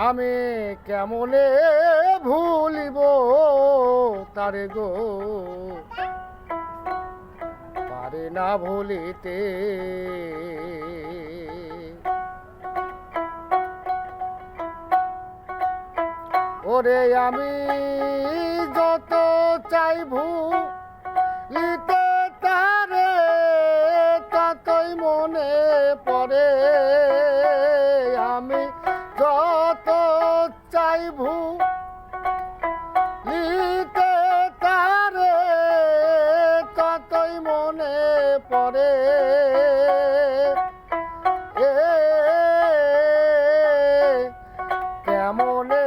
আমি কেমনে ভুলিব তারে গো, পারে না ভুলিতে। ওরে আমি যত চাই ভুলিতে তারে, ততই মনে পড়ে। আমি যত চাই ভুলিতে তারে, ততই মনে পড়ে। কেমনে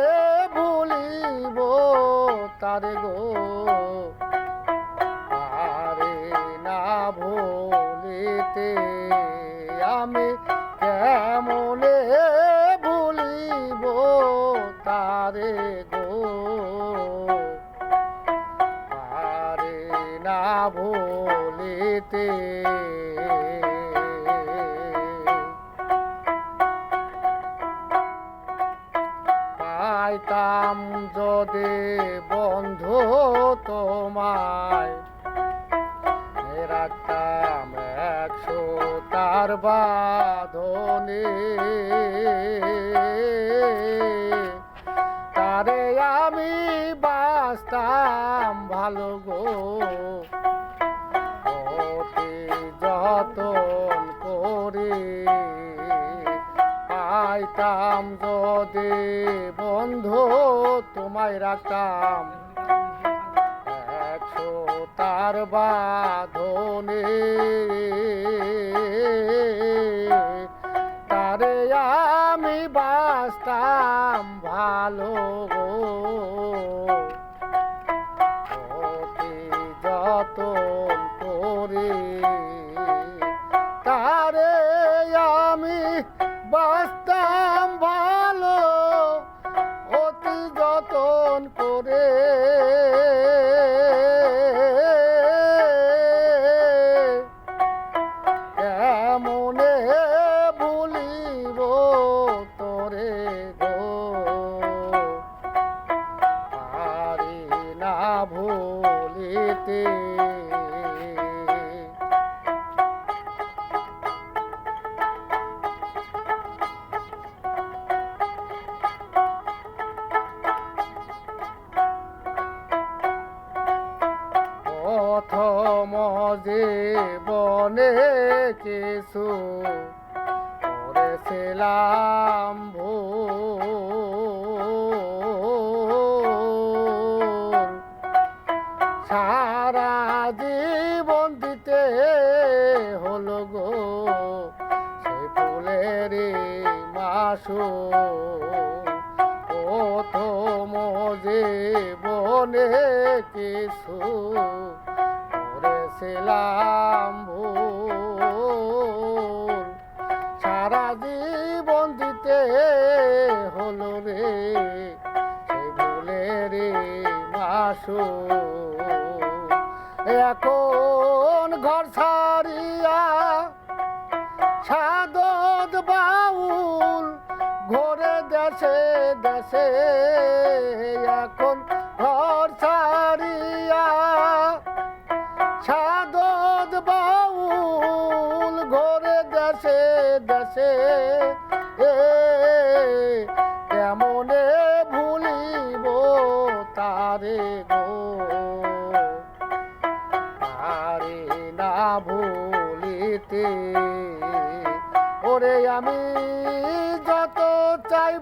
ভুলিব তারে গো, পারে না ভুলিতে। আমি কেমনে ভুলিব তারে গো, পারে না ভুলিতে। পাইতাম যদি বন্ধু তোমায়, রাখতাম 100 তার বাঁধনে। তারে আমি বাসতাম ভালো গো, অতি যতন করে। পাইতাম যদি বন্ধু তোমায়, রাখতাম 100 তার বাঁধনে। তারে আমি বাসতাম ভালো গো, অতি যতন করে। তারে আমি বাসতাম ভালো, অতি যতন করে। কেমনে ভুলিব তোরে গো, পারি না ভুলিতে। প্রথম জীবনে কিছু করেছিলাম ভুল, সারা জীবন দিতে হলো গো সেই ফুলেরই মাসুল। প্রথম জীবনে কিছু করেছিলাম ভুল, সারা জীবন দিতে হলো রে সেই ভুলেরই মাসুল। এখন ঘর ছাড়িয়া সাধক বাউল ঘোরে দেশে দেশে। এখন ঘর ছাড়িয়া সাধক বাউল ঘোরে দেশে দেশে। কেমনে ভুলিব তারে গো, পারি না ভুলিতে। ওরে আমি যত চাই